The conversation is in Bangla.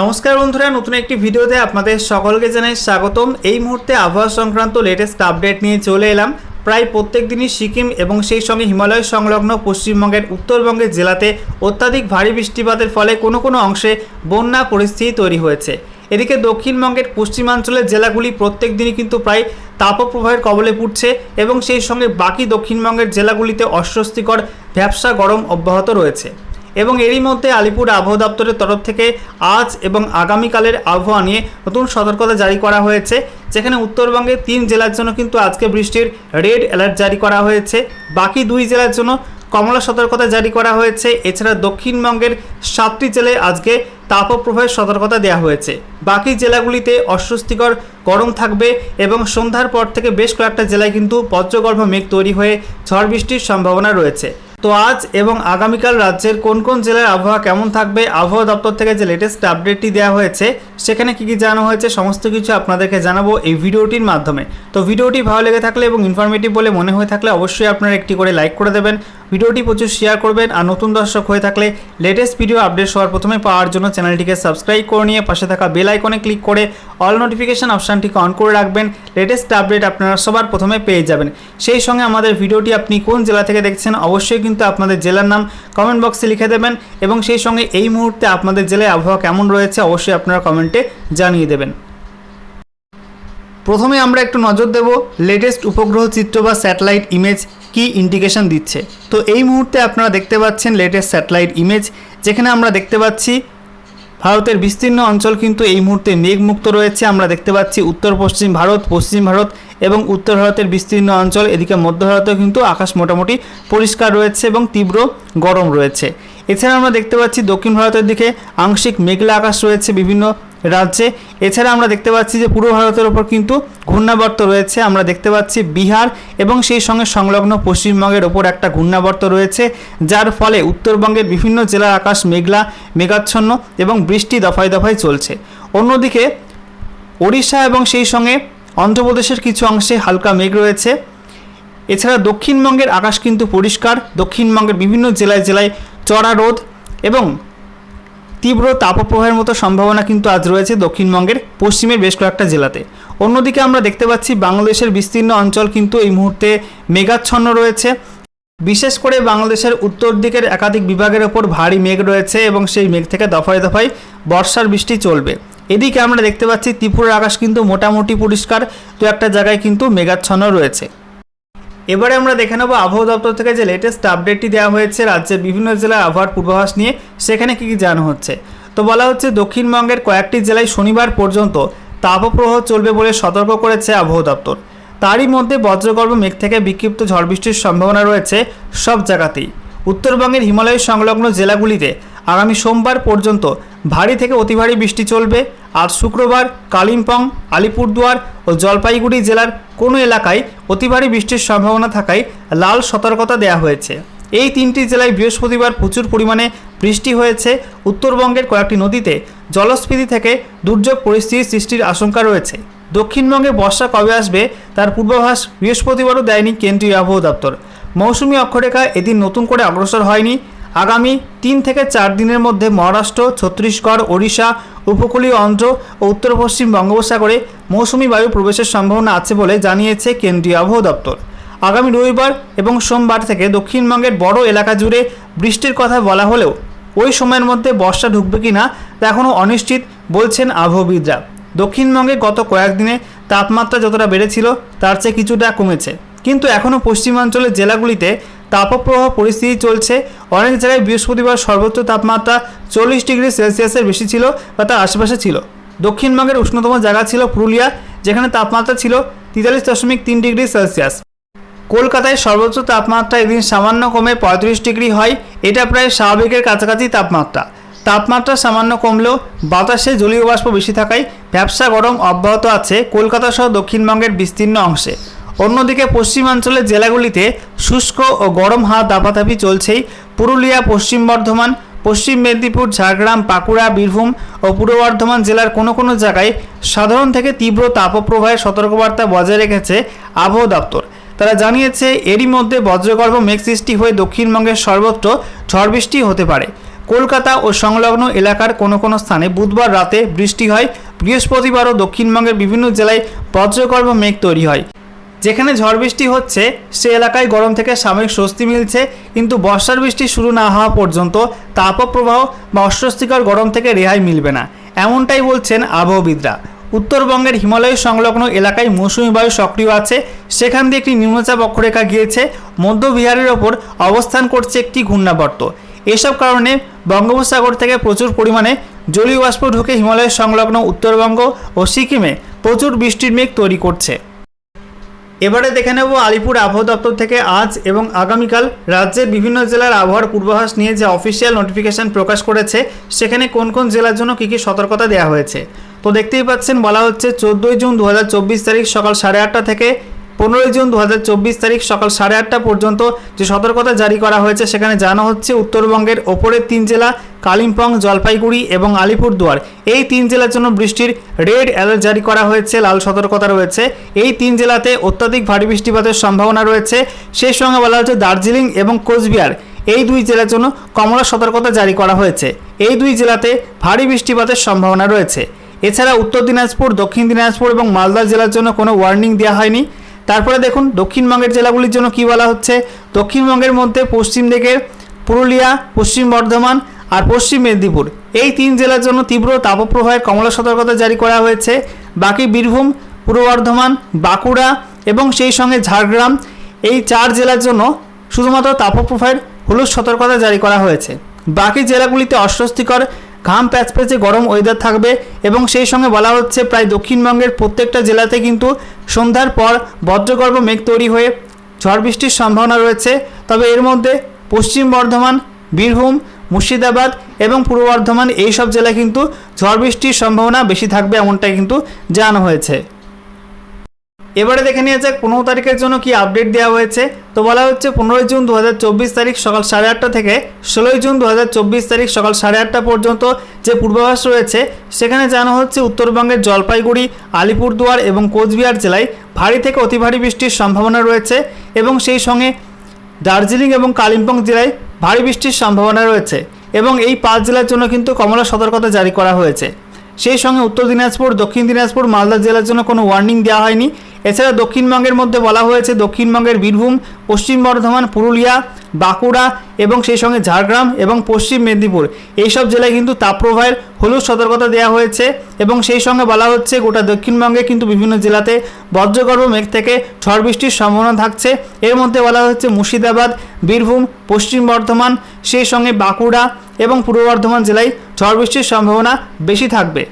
নমস্কার বন্ধুরা, নতুন একটি ভিডিওতে আপনাদের সকলকে জানাই স্বাগতম। এই মুহূর্তে আবহাওয়া সংক্রান্ত লেটেস্ট আপডেট নিয়ে চলে এলাম। প্রায় প্রত্যেক দিনই সিকিম এবং সেই সঙ্গে হিমালয় সংলগ্ন পশ্চিমবঙ্গের উত্তরবঙ্গের জেলাতে অত্যাধিক ভারী বৃষ্টিপাতের ফলে কোনো কোনো অংশে বন্যা পরিস্থিতি তৈরি হয়েছে। এদিকে দক্ষিণবঙ্গের পশ্চিমাঞ্চলের জেলাগুলি প্রত্যেক দিনই কিন্তু প্রায় তাপপ্রবাহের কবলে পড়ছে এবং সেই সঙ্গে বাকি দক্ষিণবঙ্গের জেলাগুলিতে অস্বস্তিকর ভ্যাপসা গরম অব্যাহত রয়েছে। এবং এরই মধ্যে আলিপুর আবহাওয়া দপ্তরের তরফ থেকে আজ এবং আগামীকালের আবহাওয়া নিয়ে নতুন সতর্কতা জারি করা হয়েছে, যেখানে উত্তরবঙ্গের 3 জেলার জন্য কিন্তু আজকে বৃষ্টির রেড অ্যালার্ট জারি করা হয়েছে, বাকি 2 জেলার জন্য কমলা সতর্কতা জারি করা হয়েছে। এছাড়া দক্ষিণবঙ্গের 7টি জেলায় আজকে তাপপ্রবাহের সতর্কতা দেওয়া হয়েছে। বাকি জেলাগুলিতে অস্বস্তিকর গরম থাকবে এবং সন্ধ্যার পর থেকে বেশ কয়েকটা জেলায় কিন্তু বজ্রগর্ভ মেঘ তৈরি হয়ে ঝড় বৃষ্টির সম্ভাবনা রয়েছে। তো আজ এবং আগামীকাল রাজ্যের কোন কোন জেলার আবহাওয়া কেমন থাকবে, আবহাওয়া দপ্তর থেকে যে লেটেস্ট আপডেটটি দেওয়া হয়েছে সেখানে কী কী জানানো হয়েছে সমস্ত কিছু আপনাদেরকে জানাবো এই ভিডিওটির মাধ্যমে। তো ভিডিওটি ভালো লেগে থাকলে এবং ইনফরমেটিভ বলে মনে হয়ে থাকলে অবশ্যই আপনারা একটি করে লাইক করে দেবেন, ভিডিওটি প্রচুর শেয়ার করবেন, আর নতুন দর্শক হয়ে থাকলে লেটেস্ট ভিডিও আপডেট সবার প্রথমে পাওয়ার জন্য চ্যানেলটিকে সাবস্ক্রাইব করে নিয়ে পাশে থাকা বেল আইকনে ক্লিক করে অল নোটিফিকেশন অপশানটিকে অন করে রাখবেন। লেটেস্ট আপডেট আপনারা সবার প্রথমে পেয়ে যাবেন। সেই সঙ্গে আমাদের ভিডিওটি আপনি কোন জেলা থেকে দেখছেন অবশ্যই কিন্তু আপনাদের জেলার নাম কমেন্ট বক্সে লিখে দেবেন এবং সেই সঙ্গে এই মুহূর্তে আপনাদের জেলায় আবহাওয়া কেমন রয়েছে অবশ্যই আপনারা কমেন্টে জানিয়ে দেবেন। প্রথমে আমরা একটু নজর দেব লেটেস্ট উপগ্রহ চিত্র বা স্যাটেলাইট ইমেজ কি ইন্ডিকেশন দিচ্ছে। তো এই মুহূর্তে আপনারা দেখতে পাচ্ছেন লেটেস্ট স্যাটেলাইট ইমেজ, যেখানে আমরা দেখতে পাচ্ছি ভারতের বিস্তীর্ণ অঞ্চল কিন্তু এই মুহূর্তে মেঘমুক্ত রয়েছে। আমরা দেখতে পাচ্ছি উত্তর পশ্চিম ভারত, পশ্চিম ভারত এবং উত্তর ভারতের বিস্তীর্ণ অঞ্চল, এদিকে মধ্য ভারতেও কিন্তু আকাশ মোটামুটি পরিষ্কার রয়েছে এবং তীব্র গরম রয়েছে। এছাড়া আমরা দেখতে পাচ্ছি দক্ষিণ ভারতের দিকে আংশিক মেঘলা আকাশ রয়েছে বিভিন্ন রাজ্যে। এছাড়া আমরা দেখতে পাচ্ছি যে পূর্ব ভারতের ওপর কিন্তু ঘূর্ণাবর্ত রয়েছে। আমরা দেখতে পাচ্ছি বিহার এবং সেই সঙ্গে সংলগ্ন পশ্চিমবঙ্গের ওপর একটা ঘূর্ণাবর্ত রয়েছে, যার ফলে উত্তরবঙ্গের বিভিন্ন জেলার আকাশ মেঘলা, মেঘাচ্ছন্ন এবং বৃষ্টি দফায় দফায় চলছে। অন্যদিকে ওড়িশা এবং সেই সঙ্গে অন্ধ্রপ্রদেশের কিছু অংশে হালকা মেঘ রয়েছে। এছাড়া দক্ষিণবঙ্গের আকাশ কিন্তু পরিষ্কার। দক্ষিণবঙ্গের বিভিন্ন জেলায় জেলায় চড়া রোদ এবং তীব্র তাপপ্রবাহের মতো সম্ভাবনা কিন্তু আজ রয়েছে দক্ষিণবঙ্গের পশ্চিমের বেশ কয়েকটা জেলাতে। অন্যদিকে আমরা দেখতে পাচ্ছি বাংলাদেশের বিস্তীর্ণ অঞ্চল কিন্তু এই মুহূর্তে মেঘাচ্ছন্ন রয়েছে। বিশেষ করে বাংলাদেশের উত্তর দিকের একাধিক বিভাগের ওপর ভারী মেঘ রয়েছে এবং সেই মেঘ থেকে দফায় দফায় বর্ষার বৃষ্টি চলবে। এদিকে আমরা দেখতে পাচ্ছি ত্রিপুরার আকাশ কিন্তু মোটামুটি পরিষ্কার, দু একটা জায়গায় কিন্তু মেঘাচ্ছন্ন রয়েছে। এবারে আমরা দেখে নেব আবহাওয়া দপ্তর থেকে যে লেটেস্ট আপডেটটি দেওয়া হয়েছে রাজ্যের বিভিন্ন জেলার আবহাওয়ার পূর্বাভাস নিয়ে, সেখানে কী কী জানানো হচ্ছে। তো বলা হচ্ছে দক্ষিণবঙ্গের কয়েকটি জেলায় শনিবার পর্যন্ত তাপপ্রবাহ চলবে বলে সতর্ক করেছে আবহাওয়া দপ্তর। তারই মধ্যে বজ্রগর্ভ মেঘ থেকে বিক্ষিপ্ত ঝড় বৃষ্টির সম্ভাবনা রয়েছে সব জায়গাতেই। উত্তরবঙ্গের হিমালয় সংলগ্ন জেলাগুলিতে আগামী সোমবার পর্যন্ত ভারী থেকে অতি ভারী বৃষ্টি চলবে। আজ শুক্রবার কালিম্পং, আলিপুরদুয়ার ও জলপাইগুড়ি জেলার কোনো এলাকায় অতি ভারী বৃষ্টির সম্ভাবনা থাকায় লাল সতর্কতা দেওয়া হয়েছে। এই 3টি জেলায় বৃহস্পতিবার প্রচুর পরিমাণে বৃষ্টি হয়েছে। উত্তরবঙ্গের কয়েকটি নদীতে জলস্ফীতি থেকে দুর্যোগ পরিস্থিতি সৃষ্টির আশঙ্কা রয়েছে। দক্ষিণবঙ্গে বর্ষা কবে আসবে তার পূর্বাভাস বৃহস্পতিবারও দেয়নি কেন্দ্রীয় আবহাওয়া দপ্তর। মৌসুমি অক্ষরেখা এদিন নতুন করে অগ্রসর হয়নি। আগামী 3 থেকে 4 দিনের মধ্যে মহারাষ্ট্র, ছত্তিশগড়, ওড়িশা, উপকূলীয় অন্ধ্র ও উত্তর পশ্চিম বঙ্গোপসাগরে মৌসুমি বায়ু প্রবেশের সম্ভাবনা আছে বলে জানিয়েছে কেন্দ্রীয় আবহাওয়া দপ্তর। আগামী রবিবার এবং সোমবার থেকে দক্ষিণবঙ্গের বড় এলাকা জুড়ে বৃষ্টির কথা বলা হলেও ওই সময়ের মধ্যে বর্ষা ঢুকবে কি না তা এখনও অনিশ্চিত বলছেন আবহাওয়িদরা। দক্ষিণবঙ্গে গত কয়েকদিনে তাপমাত্রা যতটা বেড়েছিল তার চেয়ে কিছুটা কমেছে, কিন্তু এখনও পশ্চিমাঞ্চলের জেলাগুলিতে তাপপ্রবাহ পরিস্থিতি চলছে। অনেক জায়গায় বৃহস্পতিবার সর্বোচ্চ তাপমাত্রা 40 ডিগ্রি সেলসিয়াসের বেশি ছিল বা তার আশেপাশে ছিল। দক্ষিণবঙ্গের উষ্ণতম জায়গা ছিল পুরুলিয়া, যেখানে তাপমাত্রা ছিল 43.3 ডিগ্রি সেলসিয়াস। কলকাতায় সর্বোচ্চ তাপমাত্রা এদিন সামান্য কমে 35 ডিগ্রি হয়। এটা প্রায় স্বাভাবিকের কাছাকাছি তাপমাত্রা। তাপমাত্রা সামান্য কমলেও বাতাসে জলীয় বাষ্প বেশি থাকায় ভ্যাপসা গরম অব্যাহত আছে কলকাতা সহ দক্ষিণবঙ্গের বিস্তীর্ণ অংশে। অন্যদিকে পশ্চিমাঞ্চলের জেলাগুলিতে শুষ্ক ও গরম হাওয়া দাপাদাপি চলছেই। পুরুলিয়া, পশ্চিম বর্ধমান, পশ্চিম মেদিনীপুর, ঝাড়গ্রাম, বাঁকুড়া, বীরভূম ও পূর্ব বর্ধমান জেলার কোনো কোনো জায়গায় সাধারণ থেকে তীব্র তাপপ্রবাহের সতর্কবার্তা বজায় রেখেছে আবহাওয়া দপ্তর। তারা জানিয়েছে এরই মধ্যে বজ্রগর্ভ মেঘ সৃষ্টি হয়ে দক্ষিণবঙ্গের সর্বত্র ঝড় বৃষ্টি হতে পারে। কলকাতা ও সংলগ্ন এলাকার কোনো কোনো স্থানে বুধবার রাতে বৃষ্টি হয়। বৃহস্পতিবারও দক্ষিণবঙ্গের বিভিন্ন জেলায় বজ্রগর্ভ মেঘ তৈরি হয়। যেখানে ঝড় বৃষ্টি হচ্ছে সে এলাকায় গরম থেকে সাময়িক স্বস্তি মিলছে, কিন্তু বর্ষার বৃষ্টি শুরু না হওয়া পর্যন্ত তাপপ্রবাহ বা অস্বস্তিকর গরম থেকে রেহাই মিলবে না, এমনটাই বলছেন আবহবিদরা। উত্তরবঙ্গের হিমালয় সংলগ্ন এলাকায় মৌসুমী বায়ু সক্রিয় আছে। সেখান দিয়ে একটি নিম্নচাপ অক্ষরেখা গিয়েছে। মধ্য বিহারের ওপর অবস্থান করছে একটি ঘূর্ণাবর্ত। এসব কারণে বঙ্গোপসাগর থেকে প্রচুর পরিমাণে জলীয় বাষ্প ঢুকে হিমালয় সংলগ্ন উত্তরবঙ্গ ও সিকিমে প্রচুর বৃষ্টির মেঘ তৈরি করছে। এবারে দেখে নেব আলিপুর আবহাওয়া দপ্তর থেকে আজ এবং আগামীকাল রাজ্যের বিভিন্ন জেলার আবহাওয়ার পূর্বাভাস নিয়ে যে অফিসিয়াল নোটিফিকেশন প্রকাশ করেছে সেখানে কোন কোন জেলার জন্য কী কী সতর্কতা দেওয়া হয়েছে। তো দেখতেই পাচ্ছেন, বলা হচ্ছে 14 জুন 2024 তারিখ সকাল 8:30 থেকে 15 জুন 2024 তারিখ সকাল 8:30 পর্যন্ত যে সতর্কতা জারি করা হয়েছে সেখানে জানানো হচ্ছে উত্তরবঙ্গের ওপরের 3 জেলা কালিম্পং, জলপাইগুড়ি এবং আলিপুরদুয়ার, এই 3 জেলার জন্য বৃষ্টির রেড অ্যালার্ট জারি করা হয়েছে, লাল সতর্কতা রয়েছে। এই 3 জেলাতে অত্যাধিক ভারী বৃষ্টিপাতের সম্ভাবনা রয়েছে। সেই সঙ্গে বলা হচ্ছে দার্জিলিং এবং কোচবিহার, এই 2 জেলার জন্য কমলা সতর্কতা জারি করা হয়েছে। এই 2 জেলাতে ভারী বৃষ্টিপাতের সম্ভাবনা রয়েছে। এছাড়া উত্তর দিনাজপুর, দক্ষিণ দিনাজপুর এবং মালদা জেলার জন্য কোনো ওয়ার্নিং দেওয়া হয়নি। তারপরে দেখুন দক্ষিণবঙ্গের জেলাগুলির জন্য কী বলা হচ্ছে। দক্ষিণবঙ্গের মধ্যে পশ্চিম দিকে পুরুলিয়া, পশ্চিম বর্ধমান আর পশ্চিম মেদিনীপুর, এই 3 জেলার জন্য তীব্র তাপপ্রবাহের কমলা সতর্কতা জারি করা হয়েছে। বাকি বীরভূম, পূর্ব বর্ধমান, বাঁকুড়া এবং সেই সঙ্গে ঝাড়গ্রাম, এই 4 জেলার জন্য শুধুমাত্র তাপপ্রবাহের হলুদ সতর্কতা জারি করা হয়েছে। বাকি জেলাগুলিতে অস্বস্তিকর ঘাম প্যাচপ্যাচে গরম ওয়েদার থাকবে এবং সেই সঙ্গে বলা হচ্ছে প্রায় দক্ষিণবঙ্গের প্রত্যেকটা জেলাতে কিন্তু সন্ধ্যার পর বজ্রগর্ভ মেঘ তৈরি হয়ে ঝড় বৃষ্টির সম্ভাবনা রয়েছে। তবে এর মধ্যে পশ্চিম বর্ধমান, বীরভূম, মুর্শিদাবাদ এবং পূর্ব বর্ধমান, এই সব জেলায় কিন্তু ঝড় বৃষ্টির সম্ভাবনা বেশি থাকবে, এমনটাই কিন্তু জানানো হয়েছে। এবারে দেখে নিয়ে যাক 15 তারিখের জন্য কি আপডেট দেওয়া হয়েছে। তো বলা হচ্ছে 15 জুন 2024 তারিখ সকাল 8:30 থেকে 16 জুন 2024 তারিখ সকাল 8:30 পর্যন্ত যে পূর্বাভাস রয়েছে সেখানে জানানো হচ্ছে উত্তরবঙ্গের জলপাইগুড়ি, আলিপুরদুয়ার এবং কোচবিহার জেলায় ভারী থেকে অতি ভারী বৃষ্টির সম্ভাবনা রয়েছে এবং সেই সঙ্গে দার্জিলিং এবং কালিম্পং জেলায় ভারী বৃষ্টির সম্ভাবনা রয়েছে এবং এই 5 জেলার জন্য কিন্তু কমলা সতর্কতা জারি করা হয়েছে। সেই সঙ্গে উত্তর দিনাজপুর, দক্ষিণ দিনাজপুর, মালদা জেলার জন্য কোনো ওয়ার্নিং দেওয়া হয়নি। এছাড়া দক্ষিণবঙ্গের মধ্যে বলা হয়েছে দক্ষিণবঙ্গের বীরভূম, পশ্চিম বর্ধমান, পুরুলিয়া, বাঁকুড়া এবং সেই সঙ্গে ঝাড়গ্রাম এবং পশ্চিম মেদিনীপুর, এইসব জেলায় কিন্তু তাপপ্রবাহের হলুদ সতর্কতা দেওয়া হয়েছে এবং সেই সঙ্গে বলা হচ্ছে গোটা দক্ষিণবঙ্গে কিন্তু বিভিন্ন জেলাতে বজ্রগর্ভ মেঘ থেকে ঝড় বৃষ্টির সম্ভাবনা থাকছে। এর মধ্যে বলা হচ্ছে মুর্শিদাবাদ, বীরভূম, পশ্চিম বর্ধমান, সেই সঙ্গে বাঁকুড়া এবং পূর্ব বর্ধমান জেলায় ঝড় বৃষ্টির সম্ভাবনা বেশি থাকবে।